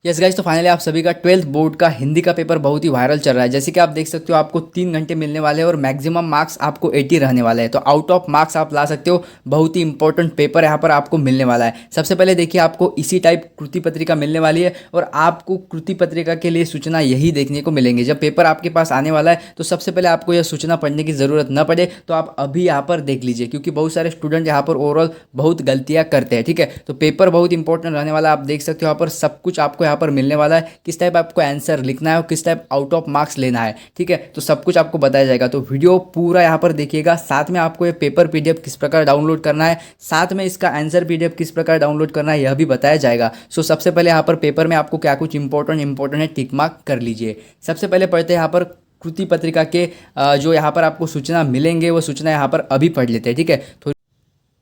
Yes guys, तो finally आप सभी का 12th बोर्ड का हिंदी का पेपर बहुत ही वायरल चल रहा है। जैसे कि आप देख सकते हो आपको 3 घंटे मिलने वाले हैं और मैक्सिमम मार्क्स आपको 80 रहने वाले हैं। तो आउट ऑफ मार्क्स आप ला सकते हो। बहुत ही इंपॉर्टेंट पेपर यहाँ पर आपको मिलने वाला है। सबसे पहले देखिए, आपको इसी टाइप कृति पत्रिका मिलने वाली है और आपको कृति पत्रिका के लिए सूचना यही देखने को मिलेंगे। जब पेपर आपके पास आने वाला है तो सबसे पहले आपको यह सूचना पढ़ने की ज़रूरत न पड़े तो आप अभी यहाँ पर देख लीजिए, क्योंकि बहुत सारे स्टूडेंट यहाँ पर ओवरऑल बहुत गलतियाँ करते हैं। ठीक है, तो पेपर बहुत इंपॉर्टेंट रहने वाला है। आप देख सकते हो यहाँ पर सब कुछ आपको यहाँ पर मिलने वाला है। किस टाइप आपको आंसर लिखना है और किस टाइप आउट ऑफ मार्क्स लेना है। ठीक है, तो सब कुछ आपको बताया जाएगा। तो वीडियो पूरा यहाँ पर देखिएगा। साथ में आपको ये पेपर पीडीएफ किस प्रकार डाउनलोड करना है, साथ में इसका आंसर पीडीएफ किस प्रकार डाउनलोड करना है, यह भी बताया जाएगा। सो सबसे पहले यहाँ पर पेपर में आपको क्या कुछ इंपॉर्टेंट है टिक मार्क कर लीजिए। सबसे पहले पढ़ते हैं यहाँ पर कृति पत्रिका के जो यहाँ पर आपको सूचना मिलेंगे वो सूचना यहाँ पर अभी पढ़ लेते हैं। ठीक है,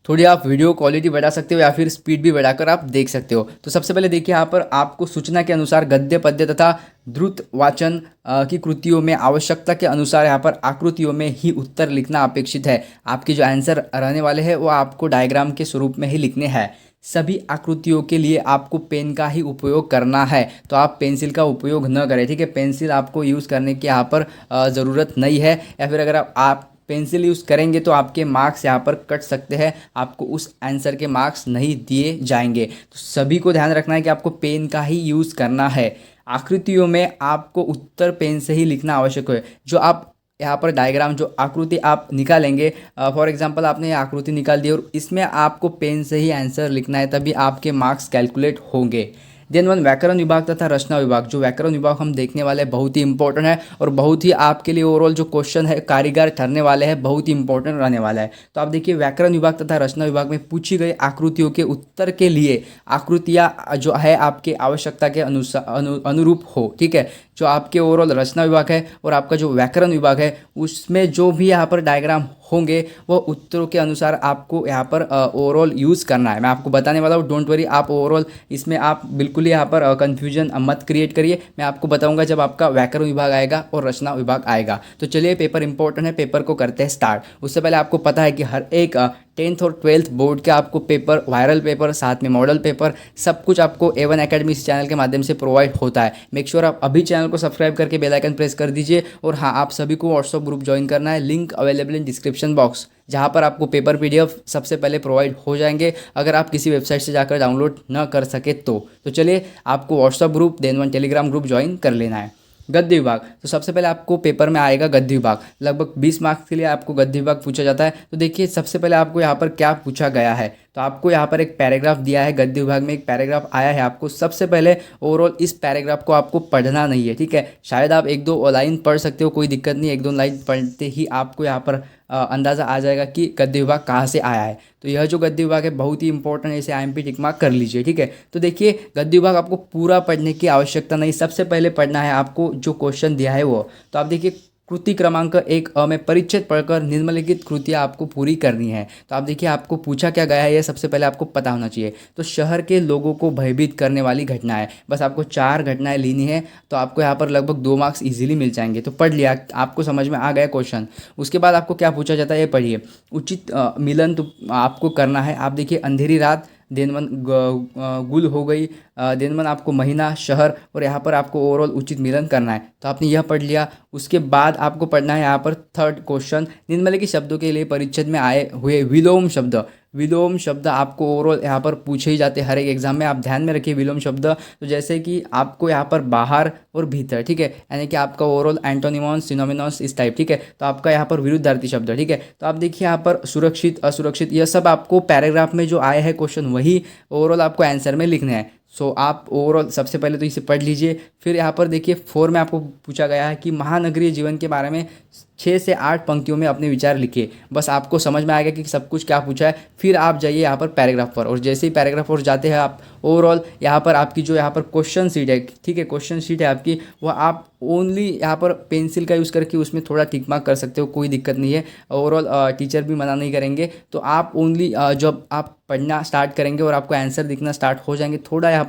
थोड़ी आप वीडियो क्वालिटी बढ़ा सकते हो या फिर स्पीड भी बढ़ाकर आप देख सकते हो। तो सबसे पहले देखिए, यहाँ पर आपको सूचना के अनुसार गद्य पद्य तथा द्रुत वाचन की कृतियों में आवश्यकता के अनुसार यहाँ पर आकृतियों में ही उत्तर लिखना अपेक्षित है। आपके जो आंसर रहने वाले हैं वो आपको डायग्राम के स्वरूप में ही लिखने हैं। सभी आकृतियों के लिए आपको पेन का ही उपयोग करना है, तो आप पेंसिल का उपयोग न करें। ठीक है, पेंसिल आपको यूज़ करने की यहाँ पर ज़रूरत नहीं है, या फिर अगर आप पेंसिल यूज़ करेंगे तो आपके मार्क्स यहाँ पर कट सकते हैं, आपको उस आंसर के मार्क्स नहीं दिए जाएंगे। तो सभी को ध्यान रखना है कि आपको पेन का ही यूज़ करना है। आकृतियों में आपको उत्तर पेन से ही लिखना आवश्यक है। जो आप यहाँ पर डायग्राम जो आकृति आप निकालेंगे, फॉर एग्जांपल आपने ये आकृति निकाल दी और इसमें आपको पेन से ही आंसर लिखना है, तभी आपके मार्क्स कैलकुलेट होंगे। देन वन व्याकरण विभाग तथा रचना विभाग। जो व्याकरण विभाग हम देखने वाले हैं बहुत ही इंपॉर्टेंट है और बहुत ही आपके लिए ओवरऑल जो क्वेश्चन है कारीगर ठहरने वाले हैं, बहुत ही इंपॉर्टेंट रहने वाला है। तो आप देखिए, व्याकरण विभाग तथा रचना विभाग में पूछी गई आकृतियों के उत्तर के लिए आकृतियाँ जो है आपके आवश्यकता के अनुरूप हो। ठीक है, जो आपके ओवरऑल रचना विभाग है और आपका जो व्याकरण विभाग है उसमें जो भी यहाँ पर डायग्राम होंगे वो उत्तरों के अनुसार आपको यहाँ पर ओवरऑल यूज़ करना है। मैं आपको बताने वाला हूँ, डोंट वरी। आप ओवरऑल इसमें आप बिल्कुल यहाँ पर कन्फ्यूजन मत क्रिएट करिए। मैं आपको बताऊंगा जब आपका व्याकरण विभाग आएगा और रचना विभाग आएगा। तो चलिए, पेपर इंपॉर्टेंट है, पेपर को करते हैं स्टार्ट। उससे पहले आपको पता है कि हर एक 10th और 12th बोर्ड के आपको पेपर, वायरल पेपर, साथ में मॉडल पेपर, सब कुछ आपको A1 अकेडमी इस चैनल के माध्यम से प्रोवाइड होता है। मेक श्योर आप अभी चैनल को सब्सक्राइब करके बेल आइकन प्रेस कर दीजिए। और हाँ, आप सभी को व्हाट्सअप ग्रुप ज्वाइन करना है, link available in description box, जहाँ पर आपको पेपर पीडीएफ सबसे पहले प्रोवाइड हो जाएंगे अगर आप किसी वेबसाइट से जाकर डाउनलोड न कर सके तो चलिए, आपको WhatsApp group, then one Telegram group join कर लेना है। गद्य विभाग। तो सबसे पहले आपको पेपर में आएगा गद्य विभाग। लगभग 20 मार्क्स के लिए आपको गद्य विभाग पूछा जाता है। तो देखिए, सबसे पहले आपको यहाँ पर क्या पूछा गया है। तो आपको यहाँ पर एक पैराग्राफ दिया है, गद्य विभाग में एक पैराग्राफ आया है। आपको सबसे पहले ओवरऑल इस पैराग्राफ को आपको पढ़ना नहीं है। ठीक है, शायद आप 1-2 लाइन पढ़ सकते हो, कोई दिक्कत नहीं। 1-2 लाइन पढ़ते ही आपको यहाँ पर अंदाज़ा आ जाएगा कि गद्य विभाग कहाँ से आया है। तो यह जो गद्य विभाग है बहुत ही इंपॉर्टेंट है, इसे IMP टिक मार्क कर लीजिए। ठीक है, तो देखिए, गद्य विभाग आपको पूरा पढ़ने की आवश्यकता नहीं, सबसे पहले पढ़ना है आपको जो क्वेश्चन दिया है वो। तो आप देखिए, कृति क्रमांक 1 में परिच्छेद पढ़कर निम्नलिखित कृतियाँ आपको पूरी करनी है। तो आप देखिए, आपको पूछा क्या गया है, ये सबसे पहले आपको पता होना चाहिए। तो शहर के लोगों को भयभीत करने वाली घटना है, बस आपको 4 घटनाएं लेनी है। तो आपको यहाँ पर लगभग 2 मार्क्स इजीली मिल जाएंगे। तो पढ़ लिया, आपको समझ में आ गया क्वेश्चन। उसके बाद आपको क्या पूछा जाता है ये पढ़िए। उचित मिलन तो आपको करना है। आप देखिए, अंधेरी रात, देन वन गुल हो गई, देन वन आपको महीना, शहर, और यहाँ पर आपको ओवरऑल उचित मिलन करना है। तो आपने यह पढ़ लिया। उसके बाद आपको पढ़ना है यहाँ पर 3rd क्वेश्चन, निम्नलिखित शब्दों के लिए परिच्छेद में आए हुए विलोम शब्द। विलोम शब्द आपको ओवरऑल यहाँ पर पूछे ही जाते हैं हर एक एग्जाम में, आप ध्यान में रखिए विलोम शब्द। तो जैसे कि आपको यहाँ पर बाहर और भीतर, ठीक है, यानी कि आपका ओवरऑल एंटोनिमॉन्स, सिनोनिमॉन्स, इस टाइप। ठीक है, तो आपका यहाँ पर विरुद्धार्थी शब्द। ठीक है, तो आप देखिए यहाँ पर सुरक्षित, असुरक्षित, यह सब आपको पैराग्राफ में जो आए हैं क्वेश्चन वही ओवरऑल आपको आंसर में लिखने हैं। सो आप ओवरऑल सबसे पहले तो इसे पढ़ लीजिए। फिर यहाँ पर देखिए 4 में आपको पूछा गया है कि महानगरीय जीवन के बारे में 6 से 8 पंक्तियों में अपने विचार लिखिए। बस आपको समझ में आएगा कि सब कुछ क्या पूछा है। फिर आप जाइए यहाँ पर पैराग्राफ पर, और जैसे ही पैराग्राफ पर जाते हैं आप, ओवरऑल यहाँ पर आपकी जो यहाँ पर क्वेश्चन शीट है, ठीक है, क्वेश्चन शीट है आपकी, वह आप ओनली यहाँ पर पेंसिल का यूज़ करके उसमें थोड़ा टिक मार्क कर सकते हो, कोई दिक्कत नहीं है। ओवरऑल टीचर भी मना नहीं करेंगे। तो आप ओनली जब आप पढ़ना स्टार्ट करेंगे और आपको आंसर दिखना स्टार्ट हो जाएंगे, थोड़ा यहाँ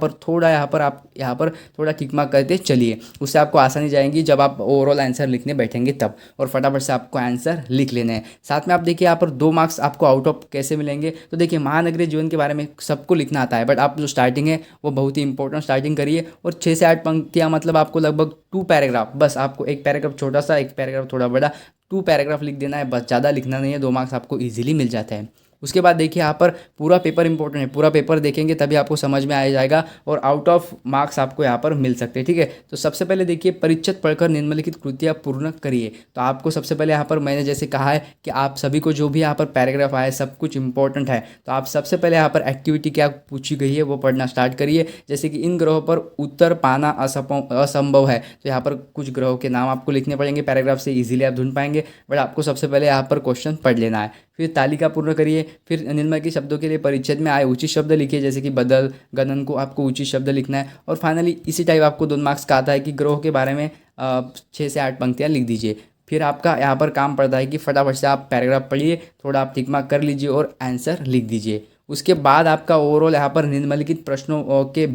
पर आप यहाँ पर थोड़ा टिक मार्क करते चलिए, उससे आपको आसानी जाएंगी जब आप ओवरऑल आंसर लिखने बैठेंगे तब। और फटाफट से आपको आंसर लिख लेना है। साथ में आप देखिए यहाँ पर 2 मार्क्स आपको आउट ऑफ कैसे मिलेंगे, तो देखिए महानगरीय जीवन के बारे में सबको लिखना आता है, बट आप जो स्टार्टिंग है वो बहुत ही इंपॉर्टेंट स्टार्टिंग करिए, और 6 से 8 पंक्तियाँ, मतलब आपको लगभग 2 पैराग्राफ, बस आपको एक पैराग्राफ छोटा सा, एक पैराग्राफ थोड़ा बड़ा, 2 पैराग्राफ लिख देना है बस, ज़्यादा लिखना नहीं है। 2 मार्क्स आपको ईजिली मिल जाता है। उसके बाद देखिए यहाँ पर पूरा पेपर इंपॉर्टेंट है, पूरा पेपर देखेंगे तभी आपको समझ में आ जाएगा और आउट ऑफ मार्क्स आपको यहाँ पर मिल सकते हैं, ठीक है। तो सबसे पहले देखिए परिच्छेद पढ़कर निम्नलिखित कृतियाँ पूर्ण करिए। तो आपको सबसे पहले यहाँ पर मैंने जैसे कहा है कि आप सभी को जो भी यहाँ पर पैराग्राफ आया है सब कुछ इंपॉर्टेंट है, तो आप सबसे पहले यहाँ पर एक्टिविटी क्या पूछी गई है वो पढ़ना स्टार्ट करिए। जैसे कि इन ग्रहों पर उत्तर पाना असंभव है, तो यहाँ पर कुछ ग्रहों के नाम आपको लिखने पड़ेंगे, पैराग्राफ से इजीली आप ढूंढ पाएंगे, बट आपको सबसे पहले यहाँ पर क्वेश्चन पढ़ लेना है। फिर तालिका पूर्ण करिए, फिर निम्नलिखित शब्दों के लिए परिच्छेद में आए उचित शब्द लिखिए, जैसे कि बदल, गणन को आपको उचित शब्द लिखना है। और फाइनली इसी टाइप आपको 2 मार्क्स का आता है कि ग्रहों के बारे में 6 से 8 पंक्तियाँ लिख दीजिए। फिर आपका यहाँ पर काम पड़ता है कि फटाफट से आप पैराग्राफ पढ़िए, थोड़ा आप टिक मार्क कर लीजिए और आंसर लिख दीजिए। उसके बाद आपका ओवरऑल यहाँ पर निम्नलिखित प्रश्नों के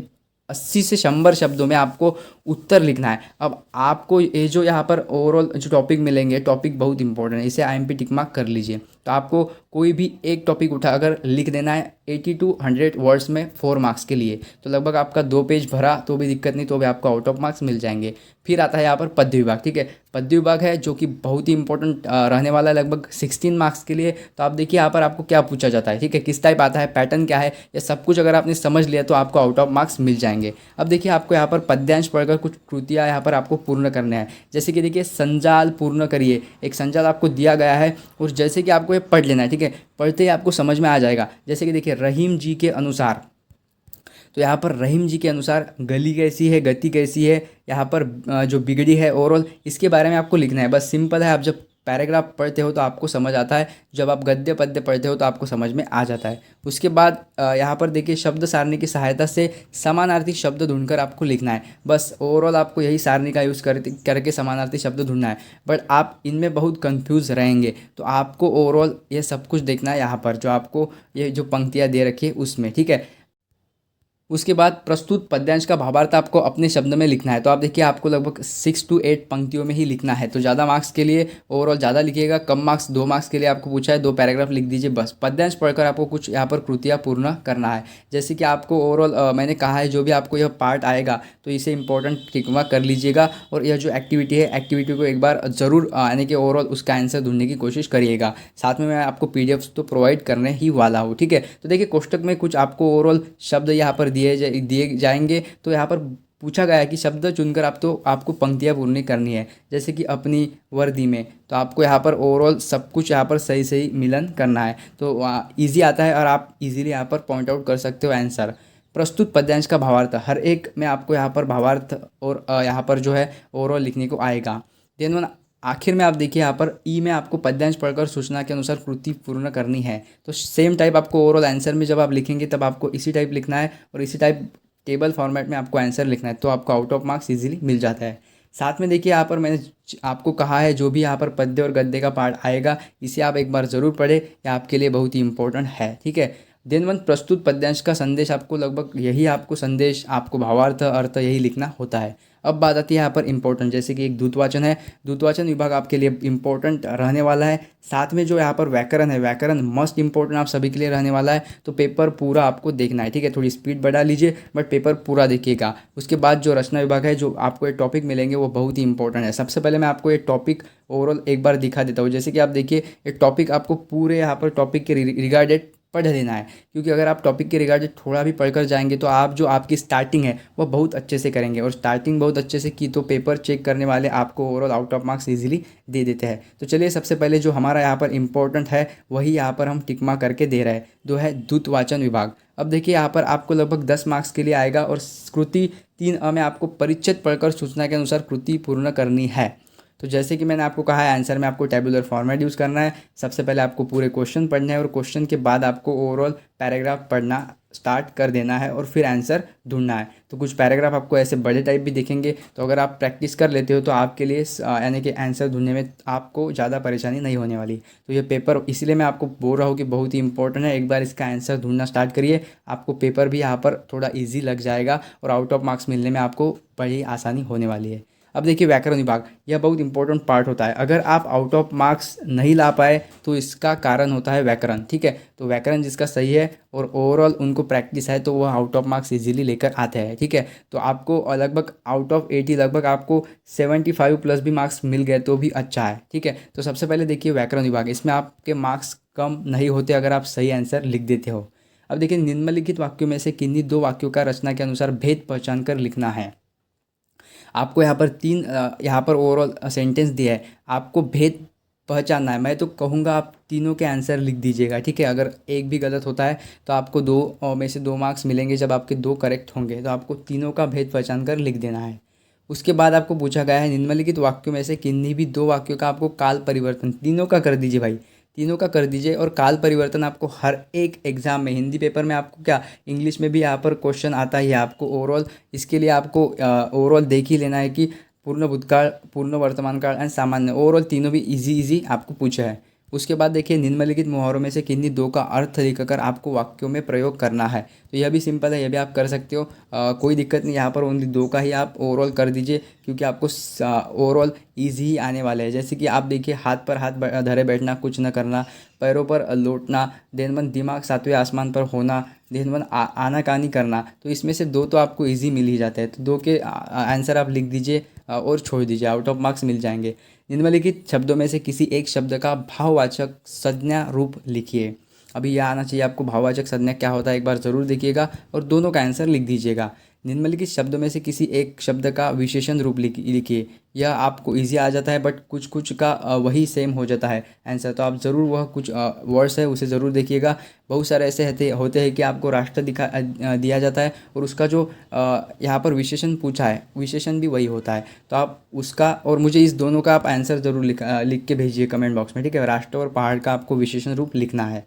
80 से 100 शब्दों में आपको उत्तर लिखना है। अब आपको ये जो यहाँ पर ओवरऑल जो टॉपिक मिलेंगे, टॉपिक बहुत इंपॉर्टेंट है, इसे IMP टिक मार्क कर लीजिए। तो आपको कोई भी एक टॉपिक उठा अगर लिख देना है 80 to 100 वर्ड्स में 4 मार्क्स के लिए, तो लगभग आपका 2 पेज भरा तो भी दिक्कत नहीं, तो भी आपको आउट ऑफ मार्क्स मिल जाएंगे। फिर आता है यहाँ पर पद्य विभाग, ठीक है। पद्य विभाग है जो कि बहुत ही इंपॉर्टेंट रहने वाला है लगभग 16 मार्क्स के लिए। तो आप देखिए यहाँ पर आपको क्या पूछा जाता है, ठीक है, किस टाइप आता है, पैटर्न क्या है, ये सब कुछ अगर आपने समझ लिया तो आपको आउट ऑफ मार्क्स मिल जाएंगे। अब देखिए आपको यहाँ पर पद्यांश पढ़कर कुछ कृतियाँ यहाँ पर आपको पूर्ण करना है। जैसे कि देखिए संजाल पूर्ण करिए, एक संजाल आपको दिया गया है और जैसे कि आपको ये पढ़ लेना है, ठीक है, पढ़ते ही आपको समझ में आ जाएगा। जैसे कि देखिए रहीम जी के अनुसार, तो यहाँ पर रहीम जी के अनुसार गली कैसी है, गति कैसी है, यहाँ पर जो बिगड़ी है ओवरऑल, इसके बारे में आपको लिखना है। बस सिंपल है, आप जब पैराग्राफ पढ़ते हो तो आपको समझ आता है, जब आप गद्य पद्य पढ़ते हो तो आपको समझ में आ जाता है। उसके बाद यहाँ पर देखिए शब्द सारणी की सहायता से समानार्थी शब्द ढूंढकर आपको लिखना है। बस ओवरऑल आपको यही सारणी का यूज़ करके समानार्थी शब्द ढूंढना है, बट आप इनमें बहुत कंफ्यूज रहेंगे, तो आपको ओवरऑल ये सब कुछ देखना है यहाँ पर जो आपको ये जो पंक्तियाँ दे रखी है उसमें, ठीक है। उसके बाद प्रस्तुत पद्यांश का भावार्थ आपको अपने शब्द में लिखना है। तो आप देखिए आपको लगभग 6 to 8 पंक्तियों में ही लिखना है, तो ज़्यादा मार्क्स के लिए ओवरऑल ज़्यादा लिखिएगा, कम मार्क्स 2 मार्क्स के लिए आपको पूछा है 2 पैराग्राफ लिख दीजिए बस। पद्यांश पढ़कर आपको कुछ यहाँ पर कृतियाँ पूर्ण करना है। जैसे कि आपको ओवरऑल मैंने कहा है जो भी आपको यह पार्ट आएगा तो इसे इंपॉर्टेंट टिकवा कर लीजिएगा, और यह जो एक्टिविटी है एक्टिविटी को एक बार ज़रूर यानी कि ओवरऑल उसका आंसर ढूंढने की कोशिश करिएगा। साथ में मैं आपको PDF तो प्रोवाइड करने ही वाला हूँ, ठीक है। तो देखिए कोष्टक में कुछ आपको ओवरऑल शब्द यहाँ पर दिए जाएंगे, तो यहाँ पर पूछा गया है कि शब्द चुनकर आपको पंक्तियाँ पूर्ण करनी है। जैसे कि अपनी वर्दी में, तो आपको यहाँ पर ओवरऑल सब कुछ यहाँ पर सही सही मिलन करना है, तो इजी आता है और आप इजीली यहाँ पर पॉइंट आउट कर सकते हो आंसर। प्रस्तुत पद्यांश का भावार्थ, हर एक में आपको यहाँ पर भावार्थ और यहाँ पर जो है ओवरऑल लिखने को आएगा। देन आखिर में आप देखिए यहाँ पर ई में आपको पद्यांश पढ़कर सूचना के अनुसार कृति पूर्ण करनी है। तो सेम टाइप आपको ओवरऑल आंसर में जब आप लिखेंगे तब आपको इसी टाइप लिखना है और इसी टाइप टेबल फॉर्मेट में आपको आंसर लिखना है, तो आपको आउट ऑफ मार्क्स इजीली मिल जाता है। साथ में देखिए यहाँ पर मैंने आपको कहा है जो भी यहाँ पर पद्य और गद्य का पार्ट आएगा इसे आप एक बार ज़रूर पढ़ें, यह आपके लिए बहुत ही इंपॉर्टेंट है, ठीक है। दिन वन प्रस्तुत पद्यांश का संदेश आपको लगभग यही आपको संदेश, आपको भावार्थ अर्थ यही लिखना होता है। अब बात आती है यहाँ पर इंपॉर्टेंट, जैसे कि एक दूतवाचन है, दूतवाचन विभाग आपके लिए इंपॉर्टेंट रहने वाला है। साथ में जो यहाँ पर व्याकरण है, व्याकरण मस्ट इंपॉर्टेंट आप सभी के लिए रहने वाला है, तो पेपर पूरा आपको देखना है, ठीक है। थोड़ी स्पीड बढ़ा लीजिए बट पेपर पूरा देखिएगा। उसके बाद जो रचना विभाग है, जो आपको ये टॉपिक मिलेंगे वो बहुत ही इंपॉर्टेंट है। सबसे पहले मैं आपको ये टॉपिक ओवरऑल एक बार दिखा देता हूँ। जैसे कि आप देखिए ये टॉपिक आपको पूरे यहाँ पर टॉपिक के रिगार्डेड पढ़ लेना है, क्योंकि अगर आप टॉपिक के रिगार्डेड थोड़ा भी पढ़कर जाएंगे तो आप जो आपकी स्टार्टिंग है वो बहुत अच्छे से करेंगे, और स्टार्टिंग बहुत अच्छे से की तो पेपर चेक करने वाले आपको overall out of marks easily दे देते हैं। तो चलिए सबसे पहले जो हमारा यहाँ पर इंपॉर्टेंट है वही यहाँ पर हम टिक मार्क करके दे रहे हैं, जो है दूतवाचन विभाग। अब देखिए यहाँ पर आपको लगभग 10 मार्क्स के लिए आएगा, और कृति 3 में आपको परिच्छेद पढ़कर सूचना के अनुसार कृति पूर्ण करनी है। तो जैसे कि मैंने आपको कहा है आंसर में आपको टेबुलर फॉर्मेट यूज़ करना है। सबसे पहले आपको पूरे क्वेश्चन पढ़ने हैं और क्वेश्चन के बाद आपको ओवरऑल पैराग्राफ पढ़ना स्टार्ट कर देना है और फिर आंसर ढूंढना है। तो कुछ पैराग्राफ आपको ऐसे बड़े टाइप भी दिखेंगे, तो अगर आप प्रैक्टिस कर लेते हो तो आपके लिए यानी कि आंसर ढूंढने में आपको ज़्यादा परेशानी नहीं होने वाली। तो ये पेपर इसलिए मैं आपको बोल रहा हूँ कि बहुत ही इंपॉर्टेंट है, एक बार इसका आंसर ढूंढना स्टार्ट करिए, आपको पेपर भी यहाँ पर थोड़ा ईजी लग जाएगा और आउट ऑफ मार्क्स मिलने में आपको बड़ी आसानी होने वाली है। अब देखिए व्याकरण विभाग, यह बहुत इंपॉर्टेंट पार्ट होता है। अगर आप आउट ऑफ मार्क्स नहीं ला पाए तो इसका कारण होता है व्याकरण, ठीक है। तो व्याकरण जिसका सही है और ओवरऑल उनको प्रैक्टिस है तो वो आउट ऑफ मार्क्स इजीली लेकर आते हैं, ठीक है। तो आपको लगभग आउट ऑफ 80 लगभग आपको 75 प्लस भी मार्क्स मिल गए तो भी अच्छा है, ठीक है। तो सबसे पहले देखिए व्याकरण विभाग, इसमें आपके मार्क्स कम नहीं होते अगर आप सही आंसर लिख देते हो। अब देखिए निम्नलिखित वाक्यों में से किन्हीं दो वाक्यों का रचना के अनुसार भेद पहचान कर लिखना है। आपको यहाँ पर यहाँ पर ओवरऑल सेंटेंस दिया है, आपको भेद पहचानना है। मैं तो कहूँगा आप तीनों के आंसर लिख दीजिएगा, ठीक है। अगर एक भी गलत होता है तो आपको दो में से 2 मार्क्स मिलेंगे, जब आपके 2 करेक्ट होंगे तो आपको तीनों का भेद पहचान कर लिख देना है। उसके बाद आपको पूछा गया है निम्नलिखित वाक्यों में से किन्हीं भी 2 वाक्यों का आपको काल परिवर्तन, तीनों का कर दीजिए भाई, तीनों का कर दीजिए। और काल परिवर्तन आपको हर एक एग्जाम में, हिंदी पेपर में आपको क्या, इंग्लिश में भी यहाँ पर क्वेश्चन आता ही है आपको ओवरऑल। इसके लिए आपको ओवरऑल देख ही लेना है कि पूर्ण भूतकाल, पूर्ण वर्तमान काल एंड सामान्य, ओवरऑल तीनों भी इजी आपको पूछा है। उसके बाद देखिए निम्नलिखित मुहावरों में से किन्हीं 2 का अर्थ लिखकर आपको वाक्यों में प्रयोग करना है। तो यह भी सिंपल है, यह भी आप कर सकते हो, कोई दिक्कत नहीं। यहाँ पर ओनली 2 का ही आप ओवरऑल कर दीजिए क्योंकि आपको ओवरऑल ईजी ही आने वाले हैं। जैसे कि आप देखिए हाथ पर हाथ धरे बैठना, कुछ न करना, पैरों पर लौटना, देनबन दिमाग 7वें आसमान पर होना, देनबन आनाकानी करना। तो इसमें से 2 तो आपको ईजी मिल ही जाते हैं, तो 2 के आंसर आप लिख दीजिए और छोड़ दीजिए, आउट ऑफ मार्क्स मिल जाएंगे। निम्नलिखित शब्दों में से किसी एक शब्द का भाववाचक संज्ञा रूप लिखिए। अभी यह आना चाहिए आपको, भाववाचक संज्ञा क्या होता है एक बार ज़रूर देखिएगा और दोनों का आंसर लिख दीजिएगा। निम्नलिखित शब्दों में से किसी एक शब्द का विशेषण रूप लिखिए। यह आपको इजी आ जाता है बट कुछ कुछ का वही सेम हो जाता है आंसर, तो आप ज़रूर वह कुछ वर्ड्स है उसे ज़रूर देखिएगा। बहुत सारे ऐसे होते हैं कि आपको राष्ट्र दिया जाता है और उसका जो यहाँ पर विशेषण पूछा है, विशेषण भी वही होता है। तो आप उसका और मुझे इस दोनों का आप आंसर ज़रूर लिख के भेजिए कमेंट बॉक्स में, ठीक है। राष्ट्र और पहाड़ का आपको विशेषण रूप लिखना है।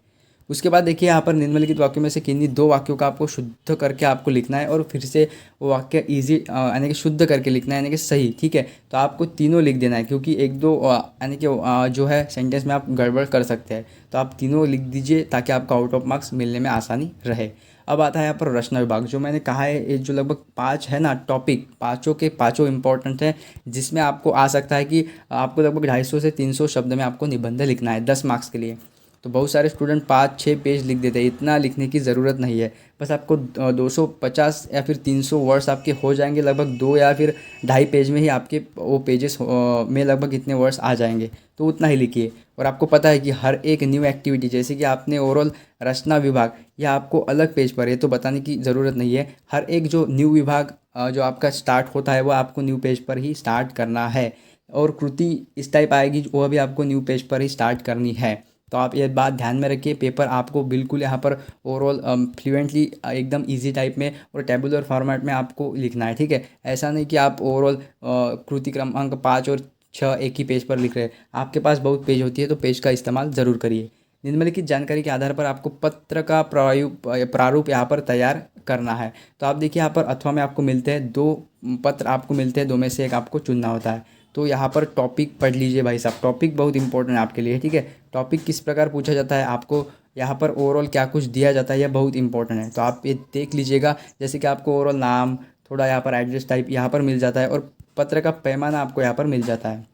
उसके बाद देखिए यहाँ पर निम्नलिखित वाक्यों में से किन्हीं 2 वाक्यों का आपको शुद्ध करके आपको लिखना है और फिर से वो वाक्य ईजी यानी कि शुद्ध करके लिखना है, यानी कि सही, ठीक है। तो आपको तीनों लिख देना है क्योंकि 1-2 यानी कि जो है सेंटेंस में आप गड़बड़ कर सकते हैं, तो आप तीनों लिख दीजिए ताकि आपको आउट ऑफ मार्क्स मिलने में आसानी रहे। अब आता है यहाँ पर रचना विभाग, जो मैंने कहा है ये जो लगभग 5 है ना टॉपिक, पाँचों के पाँचों इंपॉर्टेंट है, जिसमें आपको आ सकता है कि आपको लगभग 250 से 300 शब्द में आपको निबंध लिखना है 10 मार्क्स के लिए। तो बहुत सारे स्टूडेंट 5-6 पेज लिख देते हैं, इतना लिखने की ज़रूरत नहीं है। बस आपको 250 या फिर 300 वर्ड्स आपके हो जाएंगे, लगभग 2 या फिर 2.5 पेज में ही आपके वो पेजेस में लगभग इतने वर्ड्स आ जाएंगे, तो उतना ही लिखिए। और आपको पता है कि हर एक न्यू एक्टिविटी, जैसे कि आपने ओवरऑल रचना विभाग, यह आपको अलग पेज पर है तो बताने की ज़रूरत नहीं है। हर एक जो न्यू विभाग जो आपका स्टार्ट होता है वो आपको न्यू पेज पर ही स्टार्ट करना है, और कृति इस टाइप आएगी वह भी आपको न्यू पेज पर ही स्टार्ट करनी है। तो आप ये बात ध्यान में रखिए, पेपर आपको बिल्कुल यहाँ पर ओवरऑल फ्लुएंटली एकदम इजी टाइप में और टेबुलर फॉर्मेट में आपको लिखना है, ठीक है। ऐसा नहीं कि आप ओवरऑल कृति क्रमांक 5 और 6 एक ही पेज पर लिख रहे हैं, आपके पास बहुत पेज होती है तो पेज का इस्तेमाल ज़रूर करिए। निम्नलिखित जानकारी के आधार पर आपको पत्र का प्रारूप यहाँ पर तैयार करना है। तो आप देखिए यहाँ पर अथवा में आपको मिलते हैं 2 पत्र, आपको मिलते हैं 2 में से एक आपको चुनना होता है। तो यहाँ पर टॉपिक पढ़ लीजिए भाई साहब, टॉपिक बहुत इंपॉर्टेंट है आपके लिए, ठीक है। टॉपिक किस प्रकार पूछा जाता है, आपको यहाँ पर ओवरऑल क्या कुछ दिया जाता है, यह बहुत इंपॉर्टेंट है, तो आप ये देख लीजिएगा। जैसे कि आपको ओवरऑल नाम, थोड़ा यहाँ पर एड्रेस टाइप यहाँ पर मिल जाता है और पत्र का पैमाना आपको यहाँ पर मिल जाता है।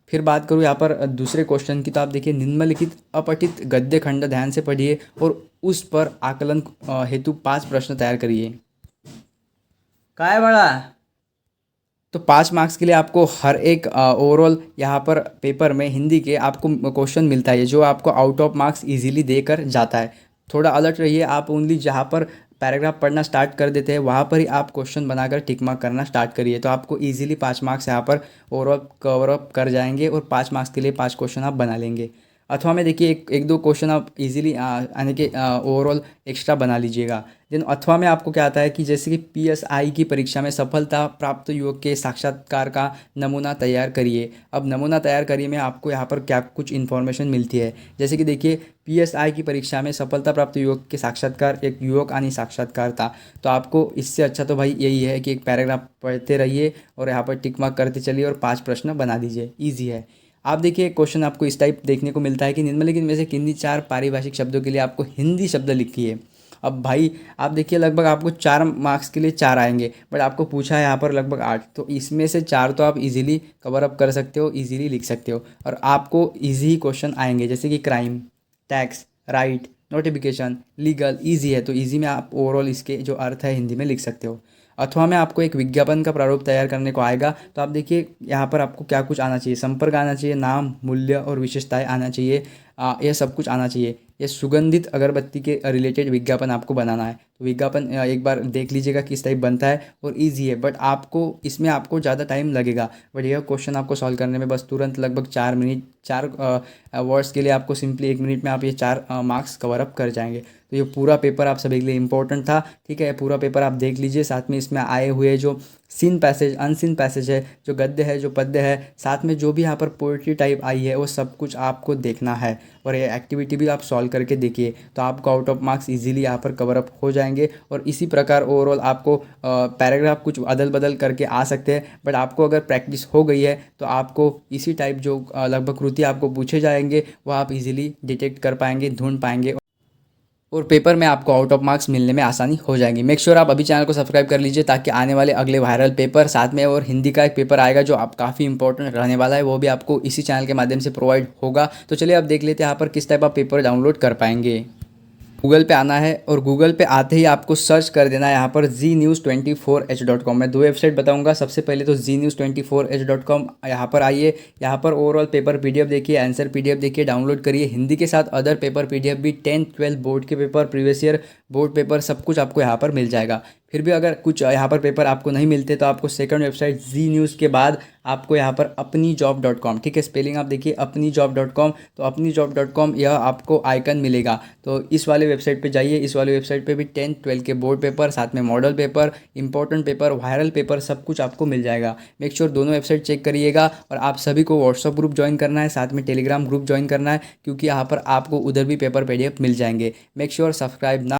फिर बात करूँ यहाँ पर दूसरे क्वेश्चन की, तो आप देखिए निम्नलिखित अपठित गद्य खंड ध्यान से पढ़िए और उस पर आकलन हेतु 5 प्रश्न तैयार करिए। क्या है बड़ा? तो 5 मार्क्स के लिए आपको हर एक ओवरऑल यहाँ पर पेपर में हिंदी के आपको क्वेश्चन मिलता है जो आपको आउट ऑफ मार्क्स इजीली देकर जाता है। थोड़ा अलर्ट रहिए, आप ओनली जहाँ पर पैराग्राफ पढ़ना स्टार्ट कर देते हैं वहाँ पर ही आप क्वेश्चन बनाकर टिक मार्क करना स्टार्ट करिए, तो आपको इजीली 5 मार्क्स यहाँ पर ओवरऑल कवर अप कर जाएंगे और 5 मार्क्स के लिए 5 क्वेश्चन आप बना लेंगे। अथवा में देखिए एक दो क्वेश्चन आप इजीली यानी कि ओवरऑल एक्स्ट्रा बना लीजिएगा। देन अथवा में आपको क्या आता है कि जैसे कि पीएसआई की परीक्षा में सफलता प्राप्त युवक के साक्षात्कार का नमूना तैयार करिए। अब नमूना तैयार करिए में आपको यहाँ पर क्या कुछ इन्फॉर्मेशन मिलती है, जैसे कि देखिए पीएसआई की परीक्षा में सफलता प्राप्त युवक के साक्षात्कार, एक युवक आणि साक्षात्कार था। तो आपको इससे अच्छा तो भाई यही है कि एक पैराग्राफ पढ़ते रहिए और यहाँ पर टिक मार्क करते चलिए और 5 प्रश्न बना दीजिए, ईजी है। आप देखिए क्वेश्चन आपको इस टाइप देखने को मिलता है कि निम्नलिखित में से किन्हीं 4 पारिभाषिक शब्दों के लिए आपको हिंदी शब्द लिखिए। अब भाई आप देखिए लगभग आपको 4 मार्क्स के लिए 4 आएंगे, बट आपको पूछा है यहाँ पर लगभग 8, तो इसमें से 4 तो आप इजीली कवर अप कर सकते हो, इजीली लिख सकते हो। और आपको इजी क्वेश्चन आएंगे जैसे कि crime, tax, right, notification, legal, easy है तो इजी में आप ओवरऑल इसके जो अर्थ है हिंदी में लिख सकते हो। अथवा में आपको एक विज्ञापन का प्रारूप तैयार करने को आएगा, तो आप देखिए यहाँ पर आपको क्या कुछ आना चाहिए, संपर्क आना चाहिए, नाम, मूल्य और विशेषताएं आना चाहिए, ये सब कुछ आना चाहिए। ये सुगंधित अगरबत्ती के रिलेटेड विज्ञापन आपको बनाना है, तो विज्ञापन एक बार देख लीजिएगा किस टाइप बनता है, और इजी है, बट आपको इसमें आपको ज़्यादा टाइम लगेगा, बट यह क्वेश्चन आपको सॉल्व करने में बस तुरंत लगभग 4 मिनट, 4 वर्ड्स के लिए आपको सिंपली 1 मिनट में आप ये 4 मार्क्स कवर अप कर जाएंगे। तो ये पूरा पेपर आप सभी के लिए इंपॉर्टेंट था, ठीक है। पूरा पेपर आप देख लीजिए, साथ में इसमें आए हुए जो सीन पैसेज, अनसीन पैसेज है, जो गद्य है, जो पद्य है, साथ में जो भी यहाँ पर पोइट्री टाइप आई है, वो सब कुछ आपको देखना है। और ये एक्टिविटी भी आप सॉल्व करके देखिए, तो आपको आउट ऑफ मार्क्स इजीली यहाँ पर कवर अप हो जाएंगे। और इसी प्रकार ओवरऑल आपको पैराग्राफ कुछ अदल बदल करके आ सकते हैं, बट आपको अगर प्रैक्टिस हो गई है तो आपको इसी टाइप जो लगभग कृति आपको पूछे जाएंगे वो आप इजीली डिटेक्ट कर पाएंगे, ढूंढ पाएंगे, और पेपर में आपको आउट ऑफ मार्क्स मिलने में आसानी हो जाएगी। मेक श्योर आप अभी चैनल को सब्सक्राइब कर लीजिए, ताकि आने वाले अगले वायरल पेपर, साथ में और हिंदी का एक पेपर आएगा जो आप काफ़ी इंपॉर्टेंट रहने वाला है, वो भी आपको इसी चैनल के माध्यम से प्रोवाइड होगा। तो चलिए अब देख लेते हैं यहाँ पर किस टाइप आप पेपर डाउनलोड कर पाएंगे। गूगल पे आना है, और गूगल पे आते ही आपको सर्च कर देना है यहाँ पर znews24h.com। मैं 2 वेबसाइट बताऊंगा। सबसे पहले तो znews24h.com, यहाँ पर आइए। यहाँ पर ओवरऑल पेपर पीडीएफ देखिए, आंसर पीडीएफ देखिए, डाउनलोड करिए। हिंदी के साथ अदर पेपर पीडीएफ भी, 10th 12th बोर्ड के paper, previous year board paper, सब कुछ आपको यहाँ पर मिल जाएगा। फिर भी अगर कुछ यहाँ पर पेपर आपको नहीं मिलते तो आपको सेकंड वेबसाइट जी न्यूज़ के बाद आपको यहाँ पर अपनी जॉब.com, ठीक है, स्पेलिंग आप देखिए अपनी जॉब.com, तो अपनी जॉब.com यह आपको आइकन मिलेगा। तो इस वाले वेबसाइट पे जाइए। इस वाले वेबसाइट पे भी 10th 12th के बोर्ड पेपर, साथ में model paper, important paper, viral paper, सब कुछ आपको मिल जाएगा। मेक श्योर दोनों वेबसाइट चेक करिएगा। और आप सभी को व्हाट्सअप ग्रुप ज्वाइन करना है, साथ में टेलीग्राम ग्रुप ज्वाइन करना है, क्योंकि यहाँ पर आपको उधर भी पेपर पीडीएफ मिल जाएंगे। मेक श्योर सब्सक्राइब ना